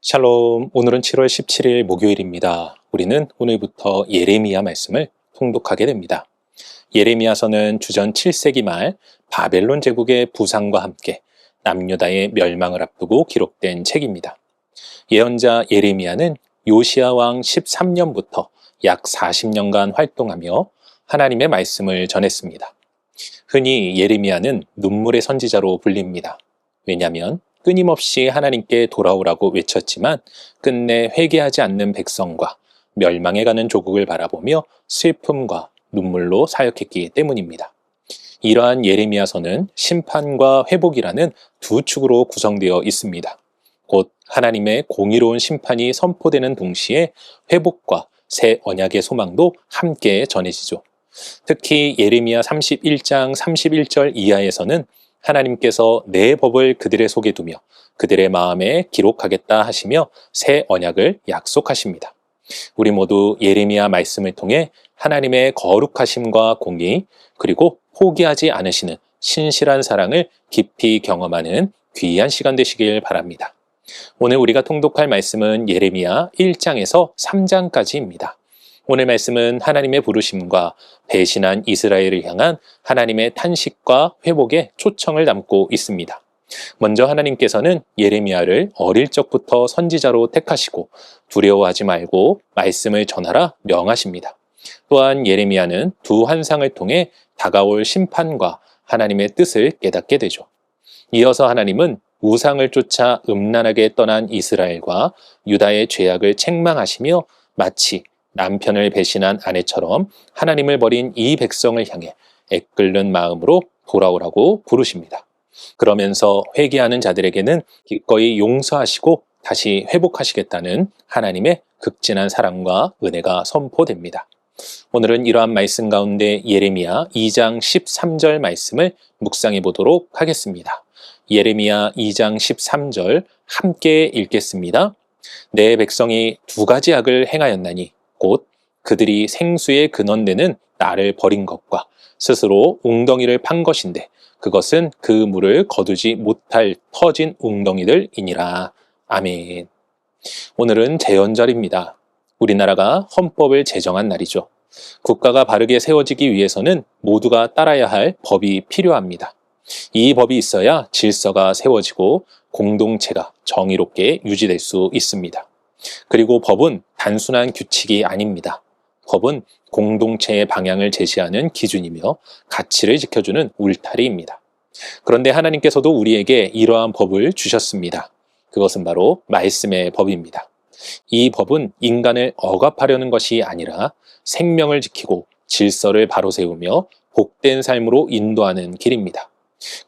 샬롬, 오늘은 7월 17일 목요일입니다. 우리는 오늘부터 예레미야 말씀을 통독하게 됩니다. 예레미야서는 주전 7세기 말 바벨론 제국의 부상과 함께 남유다의 멸망을 앞두고 기록된 책입니다. 예언자 예레미야는 요시야 왕 13년부터 약 40년간 활동하며 하나님의 말씀을 전했습니다. 흔히 예레미야는 눈물의 선지자로 불립니다. 왜냐하면 끊임없이 하나님께 돌아오라고 외쳤지만 끝내 회개하지 않는 백성과 멸망해가는 조국을 바라보며 슬픔과 눈물로 사역했기 때문입니다. 이러한 예레미야서는 심판과 회복이라는 두 축으로 구성되어 있습니다. 곧 하나님의 공의로운 심판이 선포되는 동시에 회복과 새 언약의 소망도 함께 전해지죠. 특히 예레미야 31장 31절 이하에서는 하나님께서 내 법을 그들의 속에 두며 그들의 마음에 기록하겠다 하시며 새 언약을 약속하십니다. 우리 모두 예레미야 말씀을 통해 하나님의 거룩하심과 공의 그리고 포기하지 않으시는 신실한 사랑을 깊이 경험하는 귀한 시간 되시길 바랍니다. 오늘 우리가 통독할 말씀은 예레미야 1장에서 3장까지입니다. 오늘 말씀은 하나님의 부르심과 배신한 이스라엘을 향한 하나님의 탄식과 회복의 초청을 담고 있습니다. 먼저 하나님께서는 예레미야를 어릴 적부터 선지자로 택하시고 두려워하지 말고 말씀을 전하라 명하십니다. 또한 예레미야는 두 환상을 통해 다가올 심판과 하나님의 뜻을 깨닫게 되죠. 이어서 하나님은 우상을 쫓아 음란하게 떠난 이스라엘과 유다의 죄악을 책망하시며 마치 남편을 배신한 아내처럼 하나님을 버린 이 백성을 향해 애끓는 마음으로 돌아오라고 부르십니다. 그러면서 회개하는 자들에게는 기꺼이 용서하시고 다시 회복하시겠다는 하나님의 극진한 사랑과 은혜가 선포됩니다. 오늘은 이러한 말씀 가운데 예레미야 2장 13절 말씀을 묵상해 보도록 하겠습니다. 예레미야 2장 13절 함께 읽겠습니다. 내 백성이 두 가지 악을 행하였나니 곧 그들이 생수의 근원되는 나를 버린 것과 스스로 웅덩이를 판 것인데 그것은 그 물을 거두지 못할 터진 웅덩이들이니라. 아멘. 오늘은 제헌절입니다. 우리나라가 헌법을 제정한 날이죠. 국가가 바르게 세워지기 위해서는 모두가 따라야 할 법이 필요합니다. 이 법이 있어야 질서가 세워지고 공동체가 정의롭게 유지될 수 있습니다. 그리고 법은 단순한 규칙이 아닙니다. 법은 공동체의 방향을 제시하는 기준이며 가치를 지켜주는 울타리입니다. 그런데 하나님께서도 우리에게 이러한 법을 주셨습니다. 그것은 바로 말씀의 법입니다. 이 법은 인간을 억압하려는 것이 아니라 생명을 지키고 질서를 바로 세우며 복된 삶으로 인도하는 길입니다.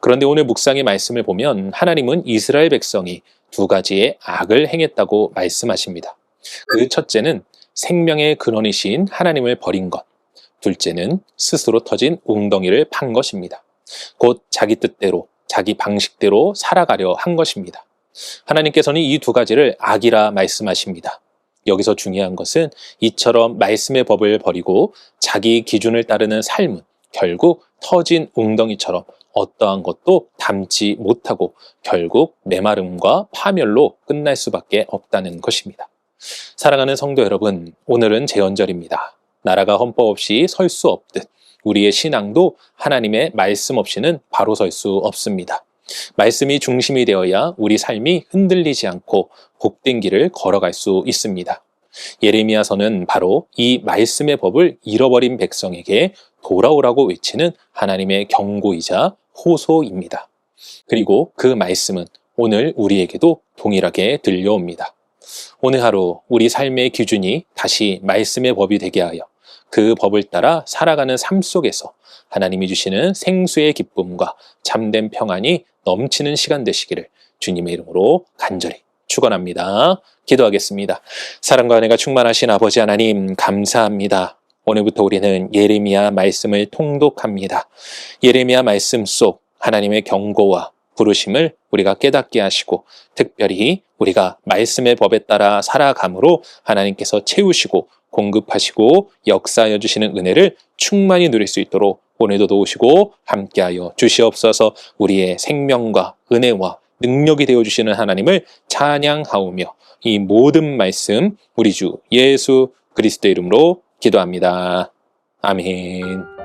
그런데 오늘 묵상의 말씀을 보면 하나님은 이스라엘 백성이 두 가지의 악을 행했다고 말씀하십니다. 그 첫째는 생명의 근원이신 하나님을 버린 것, 둘째는 스스로 터진 웅덩이를 판 것입니다. 곧 자기 뜻대로, 자기 방식대로 살아가려 한 것입니다. 하나님께서는 이 두 가지를 악이라 말씀하십니다. 여기서 중요한 것은 이처럼 말씀의 법을 버리고 자기 기준을 따르는 삶은 결국 터진 웅덩이처럼 어떠한 것도 담지 못하고 결국 메마름과 파멸로 끝날 수밖에 없다는 것입니다. 사랑하는 성도 여러분, 오늘은 제헌절입니다. 나라가 헌법 없이 설 수 없듯 우리의 신앙도 하나님의 말씀 없이는 바로 설 수 없습니다. 말씀이 중심이 되어야 우리 삶이 흔들리지 않고 복된 길을 걸어갈 수 있습니다. 예레미야서는 바로 이 말씀의 법을 잃어버린 백성에게 돌아오라고 외치는 하나님의 경고이자 호소입니다. 그리고 그 말씀은 오늘 우리에게도 동일하게 들려옵니다. 오늘 하루 우리 삶의 기준이 다시 말씀의 법이 되게 하여 그 법을 따라 살아가는 삶 속에서 하나님이 주시는 생수의 기쁨과 참된 평안이 넘치는 시간 되시기를 주님의 이름으로 간절히 축원합니다. 기도하겠습니다. 사랑과 은혜가 충만하신 아버지 하나님 감사합니다. 오늘부터 우리는 예레미야 말씀을 통독합니다. 예레미야 말씀 속 하나님의 경고와 부르심을 우리가 깨닫게 하시고 특별히 우리가 말씀의 법에 따라 살아감으로 하나님께서 채우시고 공급하시고 역사하여 주시는 은혜를 충만히 누릴 수 있도록 오늘도 도우시고 함께하여 주시옵소서. 우리의 생명과 은혜와 능력이 되어주시는 하나님을 찬양하오며 이 모든 말씀 우리 주 예수 그리스도의 이름으로 기도합니다. 아멘.